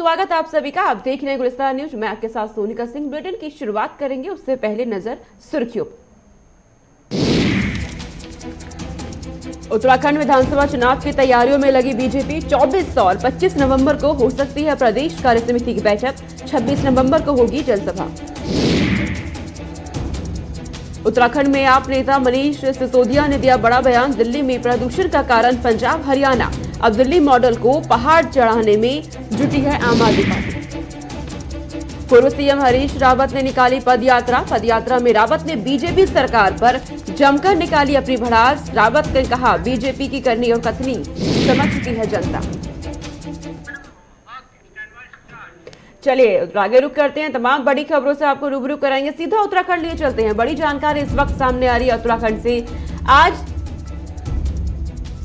स्वागत आप सभी का। आप देख रहे हैं गुलिस्तान न्यूज। मैं आपके साथ सोनिका सिंह। बुलेटिन की शुरुआत करेंगे, उससे पहले नजर सुर्खियों। उत्तराखंड विधानसभा चुनाव की तैयारियों में लगी बीजेपी। 24 और 25 नवंबर को हो सकती है प्रदेश कार्य समिति की बैठक। 26 नवंबर को होगी जनसभा। उत्तराखंड में आप नेता मनीष सिसोदिया ने दिया बड़ा बयान। दिल्ली में प्रदूषण का कारण पंजाब हरियाणा। अब दिल्ली मॉडल को पहाड़ चढ़ाने में जुटी है आम आदमी पार्टी। पूर्व सीएम हरीश रावत ने निकाली पदयात्रा में रावत ने बीजेपी सरकार पर जमकर निकाली अपनी भड़ास। रावत ने कहा, बीजेपी की करनी और कथनी समझ चुकी है जनता। चलिए आगे रुक करते हैं। तमाम बड़ी खबरों से आपको रूबरू कराएंगे। सीधा उत्तराखंड लिए चलते हैं। बड़ी जानकारी इस वक्त सामने आ रही है उत्तराखंड से। आज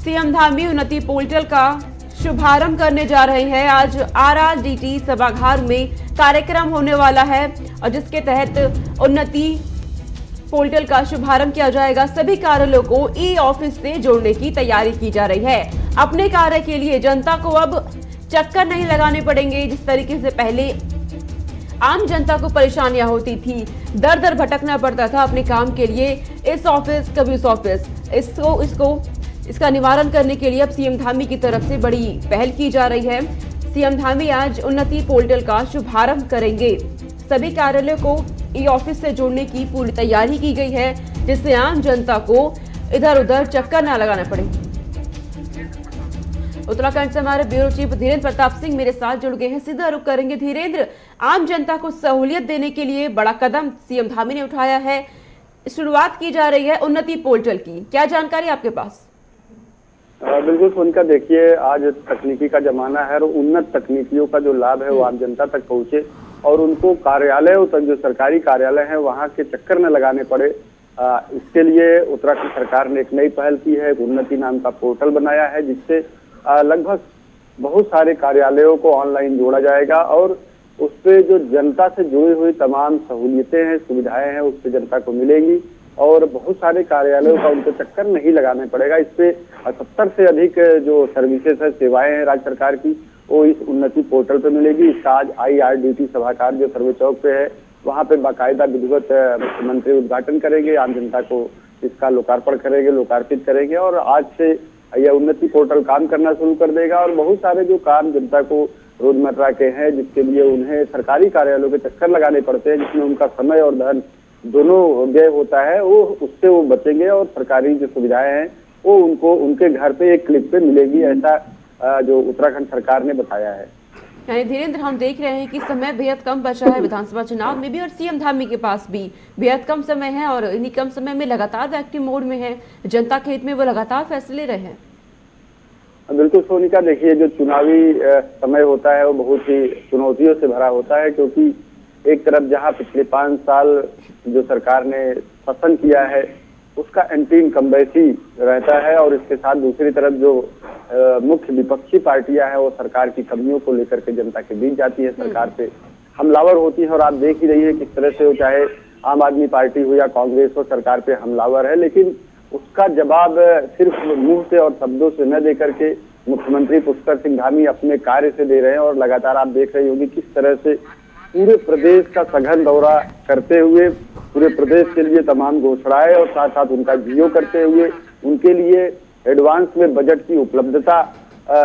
सीएम धामी उन्नति पोर्टल का शुभारंभ करने जा रहे हैं। आज आरआरडीटी सभागार में कार्यक्रम होने वाला है और जिसके तहत उन्नति पोर्टल का शुभारंभ किया जाएगा। सभी कार्यालयों को ई ऑफिस से जोड़ने की तैयारी की जा रही है। अपने कार्य के लिए जनता को अब चक्कर नहीं लगाने पड़ेंगे। जिस तरीके से पहले आम जनता को परेशानियां होती थी, दर दर भटकना पड़ता था अपने काम के लिए, इस ऑफिस कभी उस ऑफिस, इसका निवारण करने के लिए अब सीएम धामी की तरफ से बड़ी पहल की जा रही है। सीएम धामी आज उन्नति पोर्टल का शुभारंभ करेंगे। सभी कार्यालयों को ई ऑफिस से जोड़ने की पूरी तैयारी की गई है, जिससे आम जनता को इधर उधर चक्कर न लगाना पड़े। उत्तराखंड से हमारे ब्यूरो चीफ धीरेन्द्र प्रताप सिंह मेरे साथ जुड़ गए हैं। सीधा रुख करेंगे। धीरेन्द्र, आम जनता को सहूलियत देने के लिए बड़ा कदम सीएम धामी ने उठाया है। शुरुआत की जा रही है उन्नति पोर्टल की, क्या जानकारी आपके पास? बिल्कुल सोनिका, देखिए आज तकनीकी का जमाना है और उन्नत तकनीकियों का जो लाभ है वो आम जनता तक पहुंचे और उनको कार्यालयों तक, जो सरकारी कार्यालय है वहां के चक्कर न लगाने पड़े। इसके लिए उत्तराखंड सरकार ने एक नई पहल की है। उन्नति नाम का पोर्टल बनाया है, जिससे लगभग बहुत सारे कार्यालयों को ऑनलाइन जोड़ा जाएगा और उस पे जो जनता से जुड़ी हुई तमाम सहूलियतें हैं, सुविधाएं हैं, उससे जनता को मिलेंगी और बहुत सारे कार्यालयों का उनको चक्कर नहीं लगाना पड़ेगा। इस पे 70 से अधिक जो सर्विसेज है, सेवाएं हैं राज्य सरकार की, वो इस उन्नति पोर्टल पे मिलेगी। इसका आज आईआरडीटी सभागार जो सर्वे चौक पे है, वहाँ पे बाकायदा विधिवत मुख्यमंत्री उद्घाटन करेंगे, आम जनता को इसका लोकार्पण करेंगे, लोकार्पित करेंगे और आज से यह उन्नति पोर्टल काम करना शुरू कर देगा। और बहुत सारे जो काम जनता को रोजमर्रा के हैं, जिसके लिए उन्हें सरकारी कार्यालयों के चक्कर लगाने पड़ते हैं, जिसमें उनका समय और धन दोनों व्यय होता है, वो उससे वो बचेंगे और सरकारी जो सुविधाएं हैं वो उनको उनके घर पे एक क्लिक पे मिलेगी। ऐसा जो उत्तराखंड सरकार ने बताया है। यानी धीरेन्द्र, हम देख रहे हैं कि समय बेहद कम बचा है विधानसभा चुनाव में भी और सीएम धामी के पास भी बेहद कम समय है और इन्हीं कम समय में लगातार एक्टिव मोड में है। जनता के हित में वो लगातार फैसले ले रहे हैं। बिल्कुल सोनिका, देखिए जो चुनावी समय होता है वो बहुत ही चुनौतियों से भरा होता है, क्योंकि एक तरफ जहां पिछले 5 साल जो सरकार ने शासन किया है उसका एंटी इनकम्बेंसी रहता है और इसके साथ दूसरी तरफ जो मुख्य विपक्षी पार्टियां हैं वो सरकार की कमियों को लेकर के जनता के बीच जाती है, सरकार पे हमलावर होती है। और आप देख ही रही है किस तरह से वो, चाहे आम आदमी पार्टी हो या कांग्रेस हो, सरकार पे हमलावर है, लेकिन उसका जवाब सिर्फ मुंह से और शब्दों से न दे करके मुख्यमंत्री पुष्कर सिंह धामी अपने कार्य से दे रहे हैं। और लगातार आप देख रही होगी किस तरह से पूरे प्रदेश का सघन दौरा करते हुए पूरे प्रदेश के लिए तमाम घोषणाएं और साथ साथ उनका जियो करते हुए उनके लिए एडवांस में बजट की उपलब्धता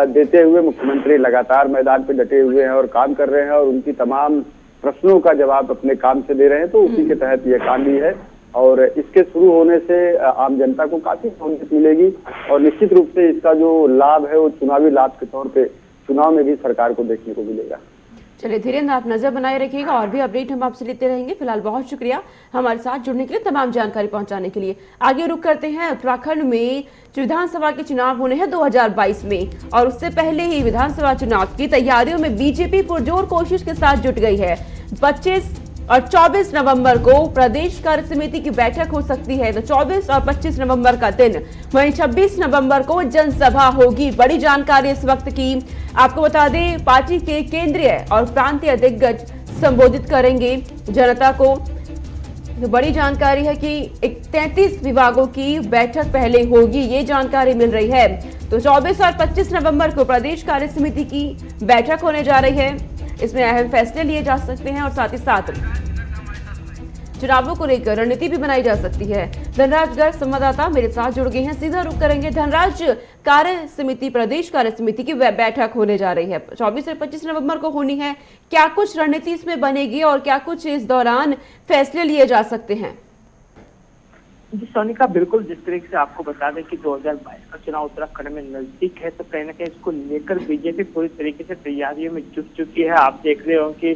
देते हुए मुख्यमंत्री लगातार मैदान पे डटे हुए हैं और काम कर रहे हैं और उनकी तमाम प्रश्नों का जवाब अपने काम से दे रहे हैं। तो उसी के तहत ये काम भी है और इसके शुरू होने से आम जनता को काफी सहूलियत मिलेगी और निश्चित रूप से इसका जो लाभ है वो चुनावी लाभ के तौर पे चुनाव में भी सरकार को देखने को मिलेगा। चलिए धीरेन्द्र, आप नजर बनाए रखिएगा और भी अपडेट हम आपसे लेते रहेंगे। फिलहाल बहुत शुक्रिया हमारे साथ जुड़ने के लिए, तमाम जानकारी पहुंचाने के लिए। आगे रुक करते हैं। उत्तराखंड में विधानसभा के चुनाव होने हैं 2022 में और उससे पहले ही विधानसभा चुनाव की तैयारियों में बीजेपी पुरजोर कोशिश के साथ जुट गई है। 25 और 24 नवंबर को प्रदेश कार्य समिति की बैठक हो सकती है, तो 24 और 25 नवंबर का दिन। वहीं 26 नवंबर को जनसभा होगी। बड़ी जानकारी इस वक्त की आपको बता दें, पार्टी के केंद्रीय और प्रांतीय दिग्गज संबोधित करेंगे जनता को। तो बड़ी जानकारी है कि 33 विभागों की बैठक पहले होगी, ये जानकारी मिल रही है। तो 24 और 25 नवंबर को प्रदेश कार्य समिति की बैठक होने जा रही है। इसमें अहम फैसले लिए जा सकते हैं और साथ ही साथ चुनावों को लेकर रणनीति भी बनाई जा सकती है। धनराज गर्ग संवाददाता मेरे साथ जुड़ गए हैं, सीधा रुख करेंगे। धनराज, कार्य समिति, प्रदेश कार्य समिति की बैठक होने जा रही है, 24 से 25 नवंबर को होनी है। क्या कुछ रणनीति इसमें बनेगी और क्या कुछ इस दौरान फैसले लिए जा सकते हैं? जी सोनिका, बिल्कुल जिस तरीके से आपको बता दें कि 2022 का चुनाव उत्तराखंड में नजदीक है, तो कहीं ना कहीं इसको लेकर बीजेपी पूरी तरीके से तैयारियों में जुट चुकी है। आप देख रहे हो कि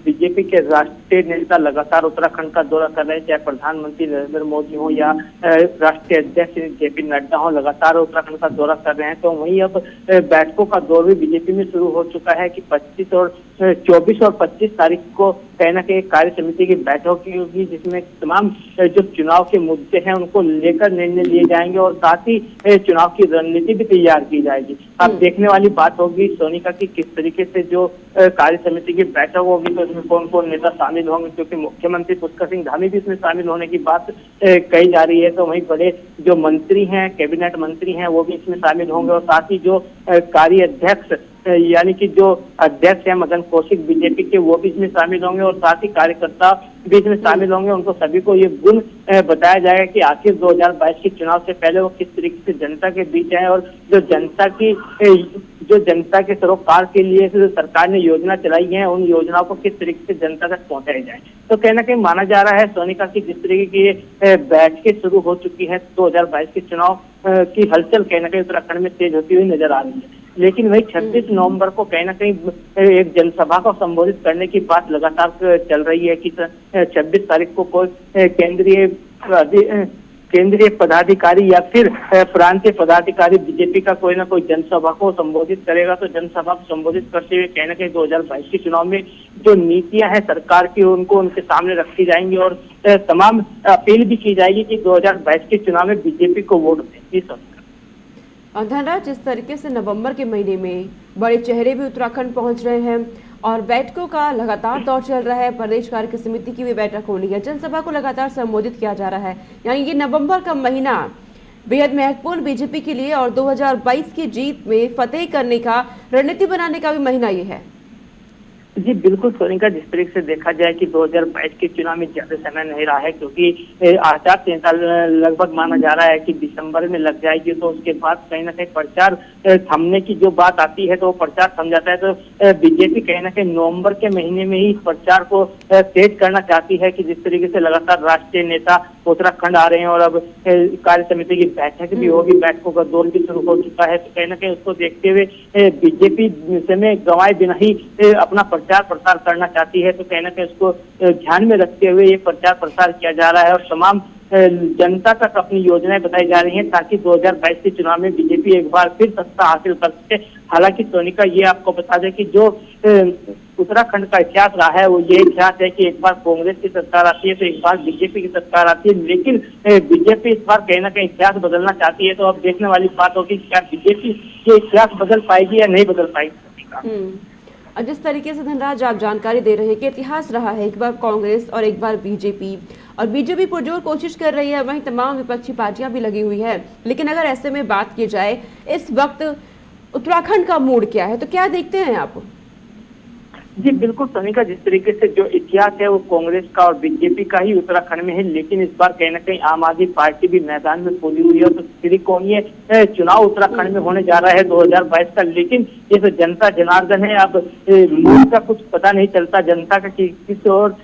बीजेपी के राष्ट्रीय नेता लगातार उत्तराखंड का दौरा कर रहे हैं, चाहे प्रधानमंत्री नरेंद्र मोदी हो या राष्ट्रीय अध्यक्ष जेपी नड्डा हो, लगातार उत्तराखंड का दौरा कर रहे हैं। तो वहीं अब बैठकों का दौर भी बीजेपी में शुरू हो चुका है कि 24 और 25 तारीख को कहीं ना कहीं कार्य समिति की बैठक होगी, जिसमें तमाम जो चुनाव के मुद्दे हैं उनको लेकर निर्णय लिए जाएंगे और साथ ही चुनाव की रणनीति भी तैयार की जाएगी। अब देखने वाली बात होगी सोनिका की किस तरीके से जो कार्य समिति की बैठक होगी, तो इसमें कौन कौन नेता शामिल होंगे, क्योंकि मुख्यमंत्री पुष्कर सिंह धामी भी इसमें शामिल होने की बात कही जा रही है। तो वहीं बड़े जो मंत्री हैं, कैबिनेट मंत्री हैं, वो भी इसमें शामिल होंगे और साथ ही जो कार्य अध्यक्ष यानी कि जो अध्यक्ष है मदन कौशिक बीजेपी के, वो भी इसमें शामिल होंगे और साथ ही कार्यकर्ता भी इसमें शामिल होंगे। उनको सभी को ये गुण बताया जाएगा कि आखिर 2022 के चुनाव से पहले वो किस तरीके से जनता के बीच आए और जो जनता के सरोकार के लिए सरकार ने योजना चलाई है, उन योजनाओं को किस तरीके से जनता तक पहुंचाई जाए। तो कहीं ना कहीं माना जा रहा है सोनिका की जिस तरीके की बैठकें शुरू हो चुकी है, 2022 के चुनाव की हलचल कहीं ना कहीं उत्तराखंड में तेज होती हुई नजर आ रही है। लेकिन वही 26 नवंबर को कहीं ना कहीं एक जनसभा को संबोधित करने की बात लगातार चल रही है कि 26 तारीख को कोई केंद्रीय पदाधिकारी या फिर प्रांतीय पदाधिकारी बीजेपी का कोई ना कोई जनसभा को संबोधित करेगा। तो जनसभा को संबोधित करते हुए कहीं ना कहीं 2022 के चुनाव में जो नीतियां हैं सरकार की, उनको उनके सामने रखी जाएंगी और तमाम अपील भी की जाएगी कि 2022 के चुनाव में बीजेपी को वोट दें। और धनराज, जिस तरीके से नवंबर के महीने में बड़े चेहरे भी उत्तराखंड पहुंच रहे हैं और बैठकों का लगातार दौर चल रहा है, प्रदेश कार्य समिति की भी बैठक होनी है, जनसभा को लगातार संबोधित किया जा रहा है, यानी ये नवंबर का महीना बेहद महत्वपूर्ण बीजेपी के लिए और 2022 की जीत में फतेह करने का, रणनीति बनाने का भी महीना ये है। जी बिल्कुल सोनिका, जिस तरीके से देखा जाए कि 2022 के चुनाव में ज्यादा समय नहीं रहा है, क्योंकि आचार संहिता लगभग माना जा रहा है कि दिसंबर में लग जाएगी। तो उसके बाद कहीं ना कहीं प्रचार थमने की जो बात आती है, तो वो प्रचार थम जाता है। तो बीजेपी कहीं ना कहीं नवंबर के महीने में ही इस प्रचार को तेज करना चाहती है कि जिस तरीके से लगातार राष्ट्रीय नेता उत्तराखंड आ रहे हैं और अब कार्य समिति की बैठक भी होगी, बैठकों का दौर भी शुरू हो चुका है। तो कहीं ना कहीं उसको देखते हुए बीजेपी समय गंवाए बिना ही अपना प्रचार प्रसार करना चाहती है। तो कहीं ना कहीं उसको ध्यान में रखते हुए ये प्रचार प्रसार किया जा रहा है और तमाम जनता तक अपनी योजनाएं बताई जा रही हैं ताकि 2022 के चुनाव में बीजेपी एक बार फिर सत्ता हासिल कर सके। हालांकि सोनिका, ये आपको बता दें कि जो उत्तराखंड का इतिहास रहा है वो ये इतिहास है कि एक बार कांग्रेस की सरकार आती है तो एक बार बीजेपी की सरकार आती है, लेकिन बीजेपी इस बार कहीं ना कहीं इतिहास बदलना चाहती है। तो अब देखने वाली बात होगी क्या बीजेपी ये इतिहास बदल पाएगी या नहीं बदल पाएगी। और जिस तरीके से धनराज आप जानकारी दे रहे हैं कि इतिहास रहा है, एक बार कांग्रेस और एक बार बीजेपी, और बीजेपी पुरजोर कोशिश कर रही है, वहीं तमाम विपक्षी पार्टियां भी लगी हुई है। लेकिन अगर ऐसे में बात की जाए इस वक्त उत्तराखंड का मूड क्या है, तो क्या देखते हैं आप? जी बिल्कुल सोनिका, जिस तरीके से जो इतिहास है वो कांग्रेस का और बीजेपी का ही उत्तराखंड में है, लेकिन इस बार कहीं ना कहीं आम आदमी पार्टी भी मैदान में कूदी हुई है। तो त्रिकोणीय चुनाव उत्तराखंड में होने जा रहा है 2022 का, लेकिन ये तो जनता जनार्दन है। अब मूड का कुछ पता नहीं चलता, जनता का किस ओर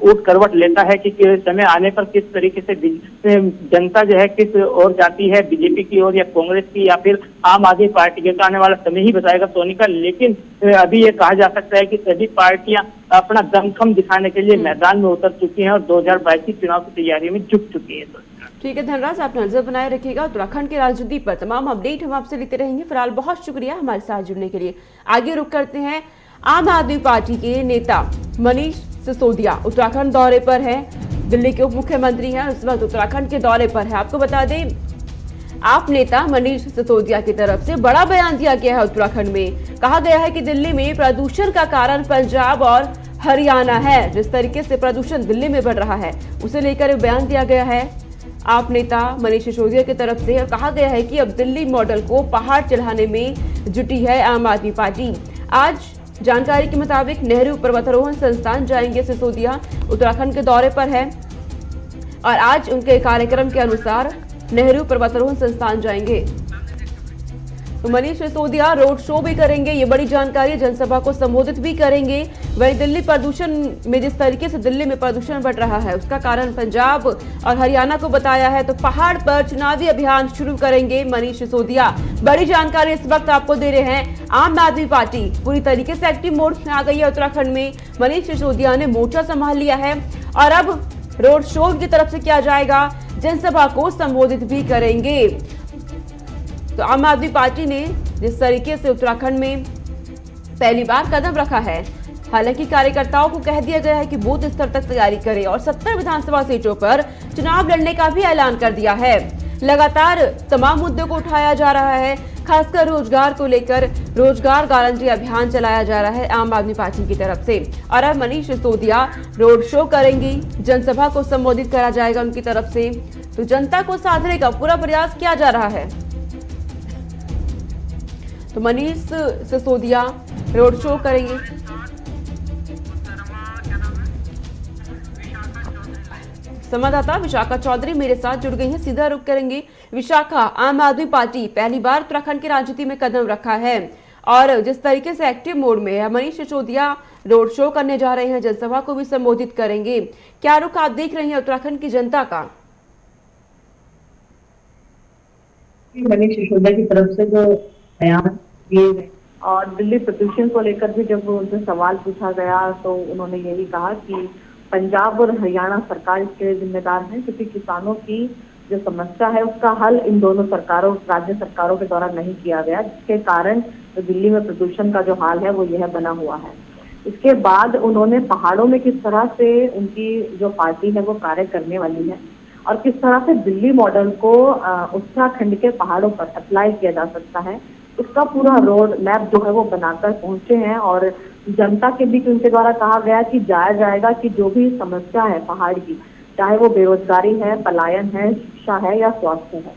ऊट करवट लेता है कि समय आने पर किस तरीके से जनता जो है किस ओर जाती है, बीजेपी की ओर या कांग्रेस की या फिर आम आदमी पार्टी की। तो आने वाला समय ही बताएगा सोनिका, लेकिन अभी ये कहा जा सकता है कि सभी पार्टियां अपना दमखम दिखाने के लिए मैदान में उतर चुकी हैं और 2022 की चुनाव की तैयारी में जुट चुकी है। ठीक है धनराज, आप नजर बनाए रखिएगा उत्तराखंड की राजनीति पर, तमाम अपडेट हम आपसे लेते रहेंगे। फिलहाल बहुत शुक्रिया हमारे साथ जुड़ने के लिए। आगे रुक करते हैं, आम आदमी पार्टी के नेता मनीष सिसोदिया उत्तराखंड दौरे पर है, दिल्ली के उप मुख्यमंत्री हैं, इस वक्त उत्तराखंड के दौरे पर है। आपको बता दें, आप नेता मनीष सिसोदिया की तरफ से बड़ा बयान दिया गया है। उत्तराखंड में कहा गया है कि दिल्ली में प्रदूषण का कारण पंजाब और हरियाणा है। जिस तरीके से प्रदूषण दिल्ली में बढ़ रहा है उसे लेकर बयान दिया गया है आप नेता मनीष सिसोदिया की तरफ से, और कहा गया है कि अब दिल्ली मॉडल को पहाड़ चढ़ाने में जुटी है आम आदमी पार्टी। आज जानकारी के मुताबिक नेहरू पर्वतारोहण संस्थान जाएंगे सिसोदिया। उत्तराखंड के दौरे पर है और आज उनके कार्यक्रम के अनुसार नेहरू पर्वतारोहण संस्थान जाएंगे। तो मनीष सिसोदिया रोड शो भी करेंगे, ये बड़ी जानकारी है। जनसभा को संबोधित भी करेंगे। वहीं दिल्ली प्रदूषण में जिस तरीके से दिल्ली में प्रदूषण बढ़ रहा है उसका कारण पंजाब और हरियाणा को बताया है, तो पहाड़ पर चुनावी अभियान शुरू करेंगे मनीष सिसोदिया। बड़ी जानकारी इस वक्त आपको दे रहे हैं। आम आदमी पार्टी पूरी तरीके से एक्टिव मोड में आ गई है। उत्तराखंड में मनीष सिसोदिया ने मोर्चा संभाल लिया है और अब रोड शो की तरफ से किया जाएगा, जनसभा को संबोधित भी करेंगे। तो आम आदमी पार्टी ने जिस तरीके से उत्तराखंड में पहली बार कदम रखा है, हालांकि कार्यकर्ताओं को कह दिया गया है कि बूथ स्तर तक तैयारी करें और 70 विधानसभा सीटों पर चुनाव लड़ने का भी ऐलान कर दिया है। लगातार तमाम मुद्दों को उठाया जा रहा है, खासकर रोजगार को लेकर रोजगार गारंटी अभियान चलाया जा रहा है आम आदमी पार्टी की तरफ से। और अब मनीष सिसोदिया रोड शो करेंगी, जनसभा को संबोधित करा जाएगा उनकी तरफ से। तो जनता को साधने का पूरा प्रयास किया जा रहा है। तो मनीष सिसोदिया रोड शो करेंगे। संवाददाता विशाखा चौधरी मेरे साथ जुड़ गई हैं, सीधा रुख करेंगे। विशाखा, आम आदमी पार्टी पहली बार उत्तराखंड की राजनीति में कदम रखा है और जिस तरीके से एक्टिव मोड में है, मनीष सिसोदिया रोड शो करने जा रहे हैं, जनसभा को भी संबोधित करेंगे। क्या रुख आप देख रहे हैं उत्तराखंड की जनता का? मनीष सिसोदिया की तरफ से जो बयान दिए गए और दिल्ली प्रदूषण को लेकर भी जब उनसे सवाल पूछा गया तो उन्होंने यही कहा कि पंजाब और हरियाणा सरकार इसके लिए जिम्मेदार है, क्योंकि किसानों की जो समस्या है उसका हल इन दोनों सरकारों, राज्य सरकारों के द्वारा नहीं किया गया, जिसके कारण तो दिल्ली में प्रदूषण का जो हाल है वो यह बना हुआ है। इसके बाद उन्होंने पहाड़ों में किस तरह से उनकी जो पार्टी है वो कार्य करने वाली है और किस तरह से दिल्ली मॉडल को उत्तराखंड के पहाड़ों पर अप्लाई किया जा सकता है, इसका पूरा रोड मैप जो है वो बनाकर पहुंचे हैं। और जनता के बीच उनके द्वारा कहा गया कि जाया जाएगा कि जो भी समस्या है पहाड़ की, चाहे वो बेरोजगारी है, पलायन है, शिक्षा है या स्वास्थ्य है,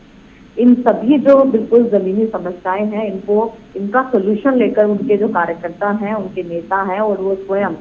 इन सभी जो बिल्कुल जमीनी समस्याएं हैं इनका सोल्यूशन लेकर उनके जो कार्यकर्ता हैं, उनके नेता हैं और वो स्वयं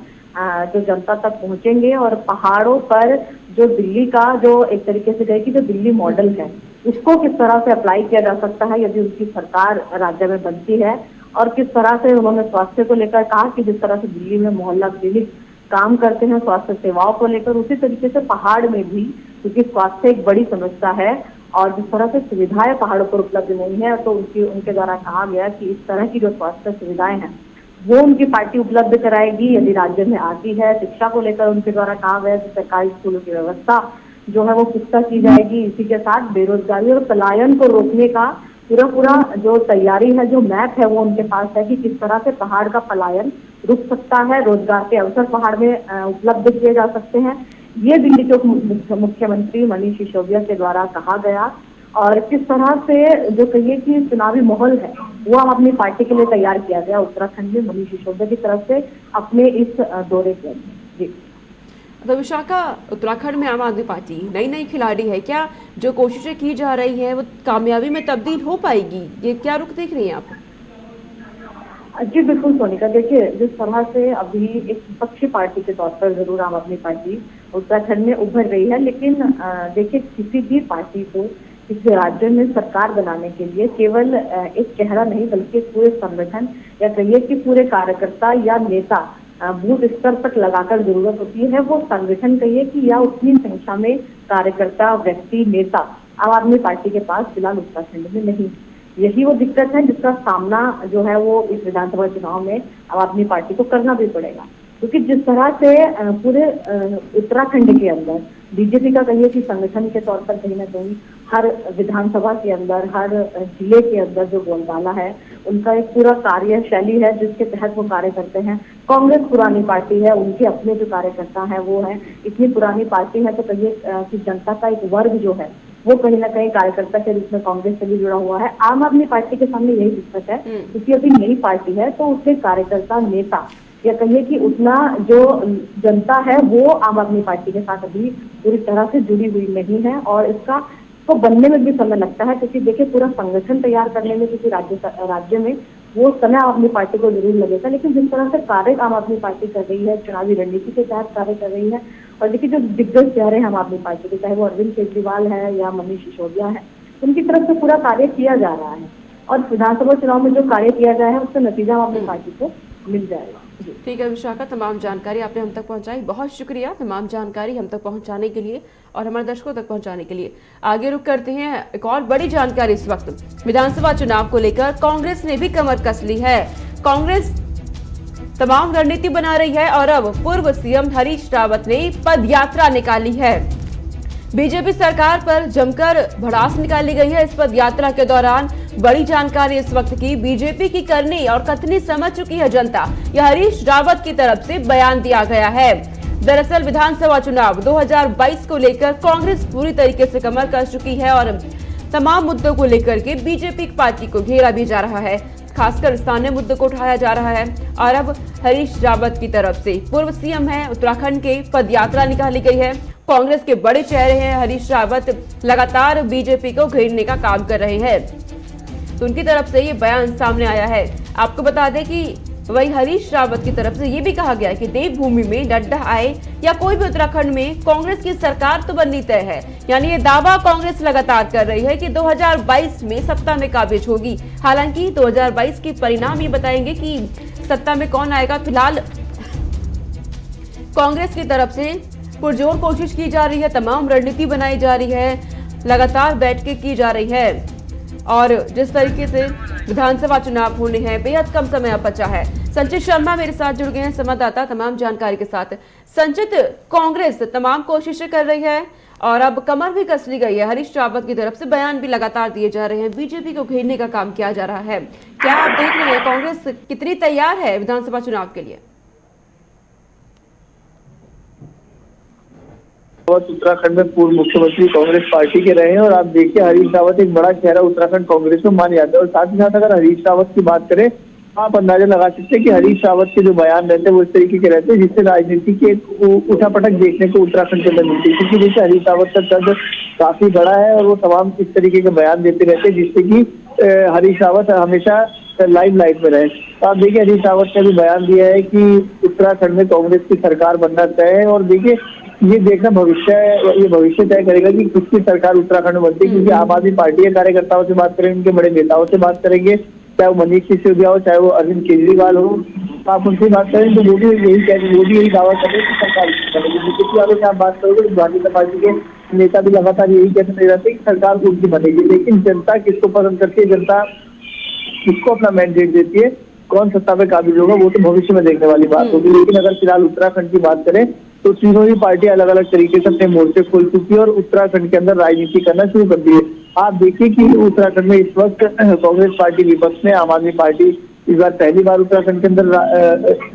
जो जनता तक पहुंचेंगे और पहाड़ों पर जो दिल्ली का जो एक तरीके से कहे कि जो दिल्ली मॉडल है उसको किस तरह से अप्लाई किया जा सकता है यदि उनकी सरकार राज्य में बनती है। और किस तरह से उन्होंने स्वास्थ्य को लेकर कहा कि जिस तरह से दिल्ली में मोहल्ला क्लिनिक काम करते हैं स्वास्थ्य सेवाओं को लेकर, उसी तरीके से पहाड़ में भी, क्योंकि स्वास्थ्य एक बड़ी समस्या है और जिस तरह से सुविधाएं पहाड़ों पर उपलब्ध नहीं है, तो उनके द्वारा कहा गया कि इस तरह की जो स्वास्थ्य सुविधाएं हैं वो उनकी पार्टी उपलब्ध कराएगी यदि राज्य में आती है। शिक्षा को लेकर उनके द्वारा कहा गया कि सरकारी स्कूलों की व्यवस्था जो है वो पुख्ता की जाएगी। इसी के साथ बेरोजगारी और पलायन को रोकने का पूरा जो तैयारी है, जो मैप है वो उनके पास है कि किस तरह से पहाड़ का पलायन रुक सकता है, रोजगार के अवसर पहाड़ में उपलब्ध किए जा सकते हैं। ये दिल्ली के मुख्यमंत्री मनीष सिसोदिया के द्वारा कहा गया और किस तरह से जो कहिए कि चुनावी माहौल है वो हम अपनी पार्टी के लिए तैयार किया गया उत्तराखंड में मनीष सिसोदिया की तरफ से अपने इस दौरे के जी। तो विशाखा, उत्तराखंड में आम आदमी पार्टी नई खिलाड़ी है, क्या जो कोशिशें की जा रही है वो कामयाबी में तब्दील हो पाएगी? ये क्या रुख देख रही हैं आप? जी बिल्कुल सोनिका, देखिए जिस तरह से अभी एक विपक्षी पार्टी के तौर पर जरूर आम आदमी पार्टी उत्तराखंड में उभर रही है, लेकिन देखिए किसी भी पार्टी को इस राज्य में सरकार बनाने के लिए केवल एक चेहरा नहीं बल्कि पूरे संगठन या कहिए कि पूरे कार्यकर्ता या नेता बूथ स्तर तक लगाकर जरूरत होती है। वो संगठन कहिए कि या उतनी संख्या में कार्यकर्ता, व्यक्ति, नेता आम आदमी पार्टी के पास फिलहाल उत्तराखंड में नहीं। यही वो दिक्कत है जिसका सामना जो है वो इस विधानसभा चुनाव में आम आदमी पार्टी को करना भी पड़ेगा, क्योंकि जिस तरह से पूरे उत्तराखंड के अंदर बीजेपी का कहिए कि संगठन के तौर पर कहीं ना कहीं हर विधानसभा के अंदर, हर जिले के अंदर जो बोलबाला है उनका एक पूरा कार्यशैली है जिसके तहत वो कार्य करते हैं। कांग्रेस पुरानी पार्टी है, उनके अपने जो कार्यकर्ता हैं वो है, इतनी पुरानी पार्टी है तो कहिए कि जनता का एक वर्ग जो है वो कहीं ना कहीं कार्यकर्ता के रूप में कांग्रेस से भी जुड़ा हुआ है। आम आदमी पार्टी के सामने यही दिक्कत है, क्योंकि अभी नई पार्टी है तो उसके कार्यकर्ता, नेता या कहिए कि उतना जो जनता है वो आम आदमी पार्टी के साथ अभी पूरी तरह से जुड़ी हुई नहीं है और इसका तो बनने में भी समय लगता है, क्योंकि देखिए पूरा संगठन तैयार करने में किसी राज्य में वो समय आम आदमी पार्टी को जरूर लगेगा, लेकिन जिस तरह से कार्य आम आदमी पार्टी कर रही है, चुनावी रणनीति के तहत कार्य कर रही है, और देखिए जो दिग्गज चेहरे हैं आम आदमी पार्टी के, चाहे वो अरविंद केजरीवाल है या मनीष सिसोदिया है, उनकी तरफ से पूरा कार्य किया जा रहा है और विधानसभा चुनाव में जो कार्य किया गया है उसका नतीजा आम आदमी पार्टी को मिल जाएगा। ठीक है विशाखा, तमाम जानकारी आपने हम तक पहुंचाई, बहुत शुक्रिया तमाम जानकारी हम तक पहुंचाने के लिए और हमारे दर्शकों तक पहुंचाने के लिए। आगे रुक करते हैं एक और बड़ी जानकारी। इस वक्त विधानसभा चुनाव को लेकर कांग्रेस ने भी कमर कस ली है। कांग्रेस तमाम रणनीति बना रही है और अब पूर्व सीएम हरीश रावत ने पद यात्रा निकाली है। बीजेपी सरकार पर जमकर भड़ास निकाली गई है। इस पद यात्रा के दौरान बड़ी जानकारी इस वक्त की, बीजेपी की करनी और कथनी समझ चुकी है जनता, यह हरीश रावत की तरफ से बयान दिया गया है। दरअसल विधानसभा चुनाव 2022 को लेकर कांग्रेस पूरी तरीके से कमर कस चुकी है और तमाम मुद्दों को लेकर के बीजेपी पार्टी को घेरा भी जा रहा है, खासकर स्थानीय मुद्दों को उठाया जा रहा है। और अब हरीश रावत की तरफ से, पूर्व सीएम है उत्तराखंड के, पद यात्रा निकाली गई है। कांग्रेस के बड़े चेहरे हैं हरीश रावत, लगातार बीजेपी को घेरने का काम कर रहे हैं, तो उनकी तरफ से ये बयान सामने आया है। आपको बता दें कि वही हरीश रावत की तरफ से ये भी कहा गया कि देवभूमि में नड्डा आए या कोई भी उत्तराखंड में कांग्रेस की सरकार तो बननी तय है। यानी ये दावा कांग्रेस लगातार कर रही है कि 2022 में सत्ता में काबिज होगी। हालांकि 2022 के परिणाम ये बताएंगे कि सत्ता में कौन आएगा। फिलहाल कांग्रेस की तरफ से पुरजोर कोशिश की जा रही है, तमाम रणनीति बनाई जा रही है, लगातार बैठकें की जा रही है और जिस तरीके से विधानसभा चुनाव होने हैं, बेहद कम समय अब बचा है। संचित शर्मा मेरे साथ जुड़ गए हैं, संवाददाता, तमाम जानकारी के साथ। संचित, कांग्रेस तमाम कोशिशें कर रही है और अब कमर भी कस ली गई है। हरीश रावत की तरफ से बयान भी लगातार दिए जा रहे हैं, बीजेपी को घेरने का काम किया जा रहा है। क्या आप देख रहे हैं कांग्रेस कितनी तैयार है विधानसभा चुनाव के लिए? उत्तराखंड में पूर्व मुख्यमंत्री कांग्रेस पार्टी के रहे हैं और आप देखिए हरीश रावत एक बड़ा चेहरा उत्तराखंड कांग्रेस में माने जाते हैं। और साथ ही साथ अगर हरीश रावत की बात करें, आप अंदाजा लगा सकते हैं कि हरीश रावत के जो बयान रहते हैं वो इस तरीके के रहते हैं जिससे राजनीति की एक उठापटक देखने को उत्तराखंड के अंदर मिलती है। क्योंकि जैसे हरीश रावत का कद काफी बड़ा है और वो तमाम इस तरीके के बयान देते रहते हैं जिससे कि हरीश रावत हमेशा लाइव लाइट में रहे। तो आप देखिए हरीश रावत ने भी बयान दिया है कि उत्तराखंड में कांग्रेस की सरकार बनना तय है और देखिए ये देखना भविष्य तय करेगा कि किसकी सरकार उत्तराखंड में बनती है। क्योंकि आम आदमी पार्टी के कार्यकर्ताओं से बात करेंगे, उनके बड़े नेताओं से बात करेंगे, चाहे वो मनीष सिसोदिया हो, चाहे वो अरविंद केजरीवाल हो, आप उनसे बात करें तो वो भी यही दावा कर रहे हैं कि सरकार बनेगी। बीजेपी वालों से आप बात करोगे तो भारतीय जनता पार्टी के नेता भी लगातार यही कहते रहते हैं कि सरकार उनकी बनेगी। लेकिन जनता किसको पसंद करती है, जनता किसको अपना मैंडेट देती है, कौन सत्ता में काबिज होगा, वो तो भविष्य में देखने वाली बात होगी। लेकिन अगर फिलहाल उत्तराखंड की बात करें तो तीनों ही पार्टियां अलग अलग तरीके से अपने मोर्चे खोल चुकी है और उत्तराखंड के अंदर राजनीति करना शुरू कर दी है। आप देखिए कि उत्तराखंड में इस वक्त कांग्रेस पार्टी विपक्ष में, आम आदमी पार्टी इस बार पहली बार उत्तराखंड के अंदर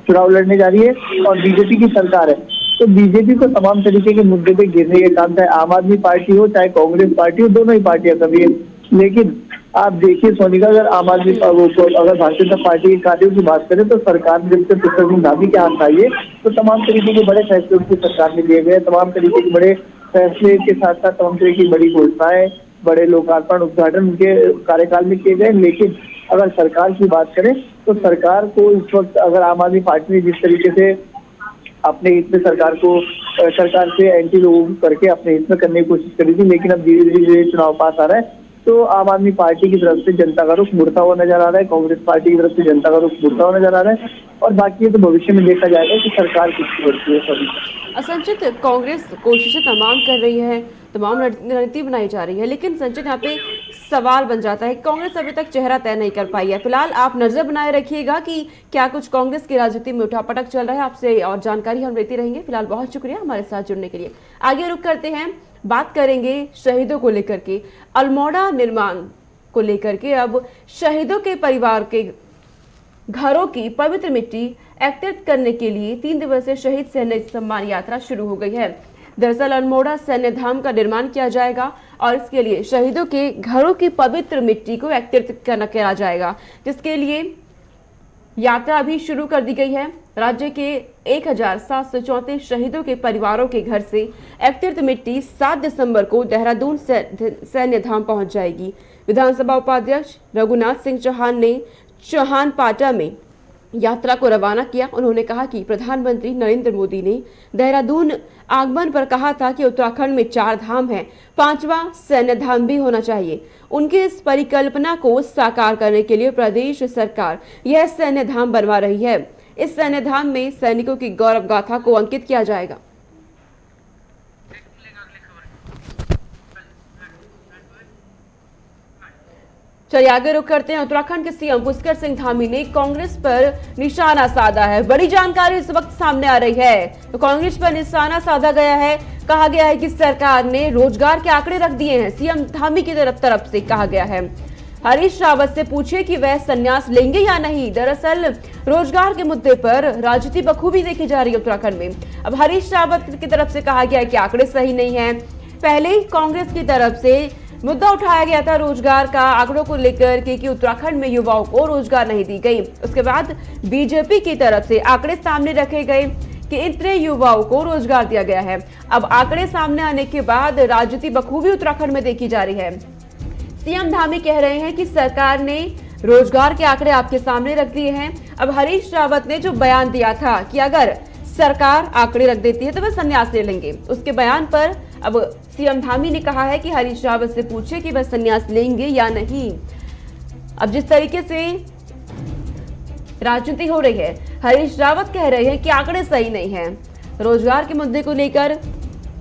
चुनाव लड़ने जा रही है और बीजेपी की सरकार है। तो बीजेपी को तमाम तरीके के मुद्दे पे घेरने के काम, चाहे आम आदमी पार्टी हो चाहे कांग्रेस पार्टी हो, दोनों ही पार्टियां कर रही है। लेकिन आप देखिए सोनिका, अगर आम आदमी अगर भारतीय जनता पार्टी के कार्यों की बात करें तो सरकार ने जब से पुष्कर सिंह धामी के हाथ आई है तो तमाम तरीके के बड़े फैसले उनकी सरकार ने लिए गए। तमाम तरीके के बड़े फैसले के साथ साथ तमाम तरीके की बड़ी घोषणाएं, बड़े लोकार्पण, उद्घाटन उनके कार्यकाल में किए गए। लेकिन अगर सरकार की बात करें तो सरकार को इस वक्त अगर आम आदमी पार्टी ने जिस तरीके से अपने हित में सरकार से एंटी लोगों करके अपने हित में करने की कोशिश करी थी, लेकिन अब धीरे धीरे चुनाव पास आ रहा है तो आम आदमी पार्टी की तरफ से जनता का रुख मुड़ता हुआ नजर आ रहा है, कांग्रेस पार्टी की तरफ से जनता का रुख मुड़ता हुआ नजर आ रहा है और बाकी तो भविष्य में देखा जाएगा कि सरकार किसकी बनती है। सभी संचित, कांग्रेस कोशिशें तमाम कर रही है, तमाम रणनीति बनाई जा रही है, लेकिन संचित यहाँ पे सवाल बन जाता है, कांग्रेस अभी तक चेहरा तय नहीं कर पाई है। फिलहाल आप नजर बनाए रखिएगा कि क्या कुछ कांग्रेस की राजनीति में उठापटक चल रहा है, आपसे और जानकारी हम लेते रहेंगे। फिलहाल बहुत शुक्रिया हमारे साथ जुड़ने के लिए। आगे रुक करते हैं, बात करेंगे शहीदों को लेकर के, अल्मोड़ा निर्माण को लेकर के। अब शहीदों के परिवार के घरों की पवित्र मिट्टी एकत्रित करने के लिए 3 दिवसीय शहीद सैन्य सम्मान यात्रा शुरू हो गई है। दरअसल अल्मोड़ा सैन्य धाम का निर्माण किया जाएगा और इसके लिए शहीदों के घरों की पवित्र मिट्टी को एकत्रित किया जाएगा, जिसके लिए यात्रा अभी शुरू कर दी गई है। राज्य के 1734 शहीदों के परिवारों के घर से एकत्रित मिट्टी 7 दिसंबर को देहरादून सैन्य धाम पहुंच जाएगी। विधानसभा उपाध्यक्ष रघुनाथ सिंह चौहान ने चौहान पाटा में यात्रा को रवाना किया। उन्होंने कहा कि प्रधानमंत्री नरेंद्र मोदी ने देहरादून आगमन पर कहा था कि उत्तराखंड में 4 धाम हैं, 5वां सैन्य धाम भी होना चाहिए। उनकी इस परिकल्पना को साकार करने के लिए प्रदेश सरकार यह सैन्य धाम बनवा रही है। इस सैन्य धाम में सैनिकों की गौरव गाथा को अंकित किया जाएगा। चलिए आगे रुक करते हैं। उत्तराखंड के सीएम पुष्कर सिंह धामी ने कांग्रेस पर निशाना साधा है। बड़ी जानकारी इस वक्त सामने आ रही है। तो कांग्रेस पर निशाना साधा गया है। कहा गया है कि सरकार ने रोजगार के आंकड़े रख दिए हैं। सीएम धामी की तरफ से कहा गया है हरीश रावत से पूछे कि वह संन्यास लेंगे या नहीं। दरअसल रोजगार के मुद्दे पर राजनीति बखूबी देखी जा रही है उत्तराखंड में। अब हरीश रावत की तरफ से कहा गया है कि आंकड़े सही नहीं है। पहले कांग्रेस की तरफ से मुद्दा उठाया गया था रोजगार का आंकड़ों को लेकर कि उत्तराखंड में युवाओं को रोजगार नहीं दी गई। उसके बाद बीजेपी की तरफ से आंकड़े सामने रखे गए कि इतने युवाओं को रोजगार दिया गया है। अब आंकड़े सामने आने के बाद राजनीति बखूबी उत्तराखंड में देखी जा रही है। सीएम धामी कह रहे हैं कि सरकार ने रोजगार के आंकड़े आपके सामने रख दिए हैं। अब हरीश रावत ने जो बयान दिया था कि अगर सरकार आंकड़े रख देती है तो वह संन्यास ले लेंगे, उसके बयान पर अब सीएम धामी ने कहा है कि हरीश रावत से पूछे कि वह संन्यास लेंगे या नहीं। अब जिस तरीके से राजनीति हो रही है, हरीश रावत कह रहे हैं कि आंकड़े सही नहीं है। रोजगार के मुद्दे को लेकर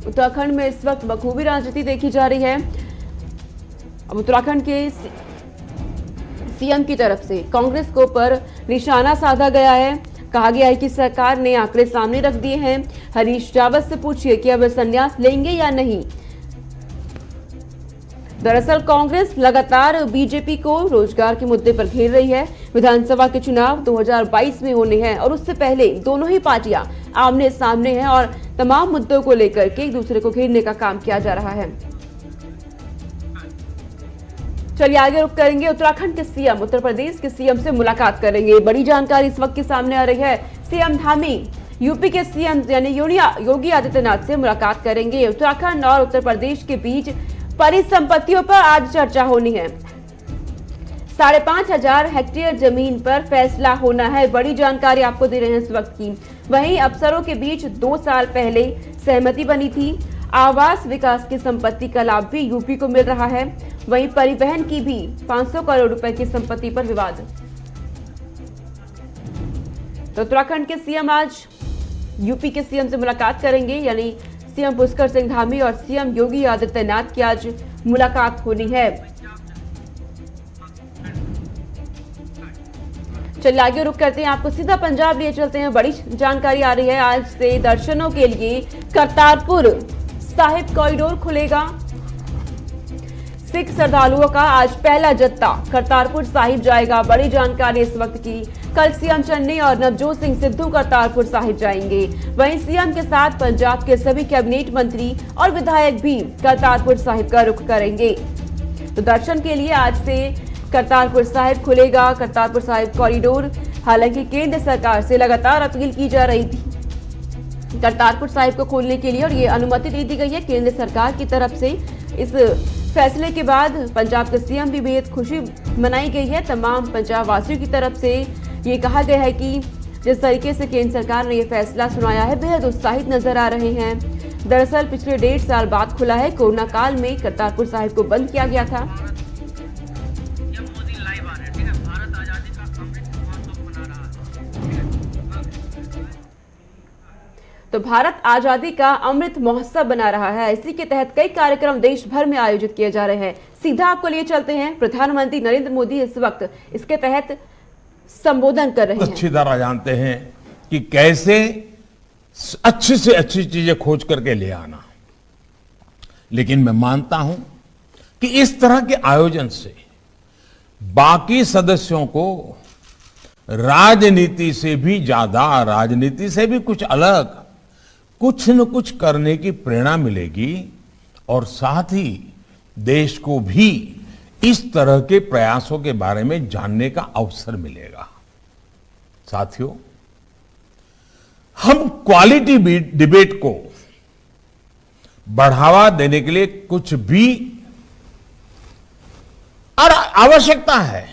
उत्तराखंड में इस वक्त बखूबी राजनीति देखी जा रही है। अब उत्तराखंड के सीएम की तरफ से कांग्रेस को पर निशाना साधा गया है। कहा गया है कि सरकार ने आंकड़े सामने रख दिए हैं। हरीश रावत से पूछिए कि अब वे संन्यास लेंगे या नहीं। दरअसल कांग्रेस लगातार बीजेपी को रोजगार के मुद्दे पर घेर रही है। विधानसभा के चुनाव 2022 में होने हैं और उससे पहले दोनों ही पार्टियां आमने सामने हैं और तमाम मुद्दों को लेकर के एक दूसरे को घेरने का काम किया जा रहा है। चलिए आगे रुक करेंगे। उत्तराखंड के सीएम उत्तर प्रदेश के सीएम से मुलाकात करेंगे। बड़ी जानकारी इस वक्त की सामने आ रही है। सीएम धामी यूपी के सीएम यानी योगी आदित्यनाथ से मुलाकात करेंगे। उत्तराखंड और उत्तर प्रदेश के बीच परिसंपत्तियों पर आज चर्चा होनी है। 5,500 हेक्टेयर जमीन पर फैसला होना है। बड़ी जानकारी आपको दे रहे हैं इस वक्त की। वहीं अफसरों के बीच 2 साल पहले सहमति बनी थी। आवास विकास की संपत्ति का लाभ भी यूपी को मिल रहा है। वहीं परिवहन की भी 500 करोड़ रुपए की संपत्ति पर विवाद। तो उत्तराखंड के सीएम आज यूपी के सीएम से मुलाकात करेंगे, यानी सीएम पुष्कर सिंह धामी और सीएम योगी आदित्यनाथ की आज मुलाकात होनी है। चलिए आगे रुक करते हैं। आपको सीधा पंजाब लिए चलते हैं। बड़ी जानकारी आ रही है। आज से दर्शनों के लिए करतारपुर साहिब कॉरिडोर खुलेगा। सिख श्रद्धालुओं का आज पहला जत्था करतारपुर साहिब जाएगा। बड़ी जानकारी इस वक्त की। कल सीएम चन्नी और नवजोत सिंह सिद्धू करतारपुर साहिब जाएंगे। वहीं सीएम के साथ पंजाब के सभी कैबिनेट मंत्री और विधायक भी करतारपुर साहिब का रुख करेंगे। तो दर्शन के लिए आज से करतारपुर साहिब खुलेगा, करतारपुर साहिब कॉरिडोर। हालांकि केंद्र सरकार से लगातार अपील की जा रही थी करतारपुर साहिब को खोलने के लिए और ये अनुमति दे दी गई है केंद्र सरकार की तरफ से। इस फैसले के बाद पंजाब के सीएम भी बेहद खुशी मनाई गई है। तमाम पंजाब वासियों की तरफ से ये कहा गया है कि जिस तरीके से केंद्र सरकार ने ये फैसला सुनाया है, बेहद उत्साहित नजर आ रहे हैं। दरअसल पिछले 1.5 साल बाद खुला है। कोरोना काल में करतारपुर साहिब को बंद किया गया था। तो भारत आजादी का अमृत महोत्सव बना रहा है। इसी के तहत कई कार्यक्रम देश भर में आयोजित किए जा रहे हैं। सीधा आपको लिए चलते हैं। प्रधानमंत्री नरेंद्र मोदी इस वक्त इसके तहत संबोधन कर रहे हैं। अच्छी तरह जानते हैं कि कैसे अच्छी से अच्छी चीजें खोज करके ले आना। लेकिन मैं मानता हूं कि इस तरह के आयोजन से बाकी सदस्यों को राजनीति से भी ज्यादा, राजनीति से भी कुछ अलग, कुछ न कुछ करने की प्रेरणा मिलेगी और साथ ही देश को भी इस तरह के प्रयासों के बारे में जानने का अवसर मिलेगा। साथियों, हम क्वालिटी डिबेट को बढ़ावा देने के लिए कुछ भी और आवश्यकता है।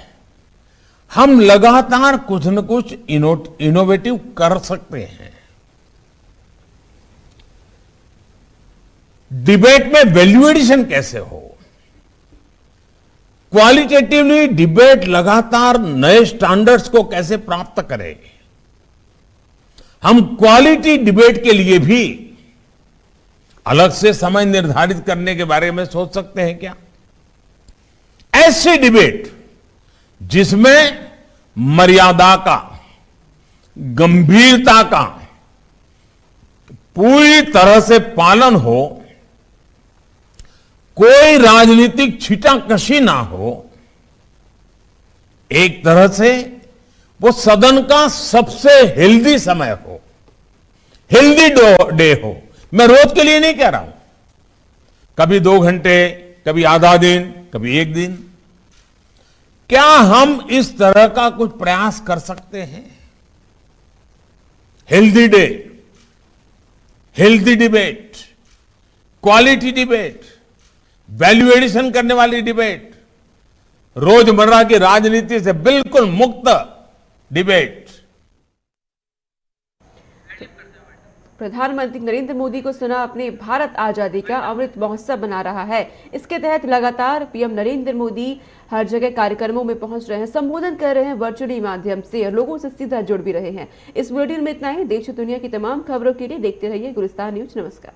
हम लगातार कुछ न कुछ इनोवेटिव कर सकते हैं। डिबेट में वैल्यू एडिशन कैसे हो, क्वालिटेटिवली डिबेट लगातार नए स्टैंडर्ड्स को कैसे प्राप्त करें, हम क्वालिटी डिबेट के लिए भी अलग से समय निर्धारित करने के बारे में सोच सकते हैं क्या? ऐसी डिबेट जिसमें मर्यादा का, गंभीरता का पूरी तरह से पालन हो, कोई राजनीतिक छीटाकशी ना हो, एक तरह से वो सदन का सबसे हेल्दी समय हो, हेल्दी डे हो। मैं रोज के लिए नहीं कह रहा हूं, कभी 2 घंटे, कभी आधा दिन, कभी 1 दिन। क्या हम इस तरह का कुछ प्रयास कर सकते हैं? Healthy day, healthy debate, quality debate, value addition करने वाली डिबेट, रोजमर्रा की राजनीति से बिल्कुल मुक्त डिबेट। प्रधानमंत्री नरेंद्र मोदी को सुना अपने भारत आजादी का अमृत महोत्सव बना रहा है। इसके तहत लगातार पीएम नरेंद्र मोदी हर जगह कार्यक्रमों में पहुंच रहे हैं, संबोधन कर रहे हैं वर्चुअली माध्यम से और लोगों से सीधा जुड़ भी रहे हैं। इस बुलेटिन में इतना ही। देश और दुनिया की तमाम खबरों के लिए देखते रहिए गुलिस्तान न्यूज। नमस्कार।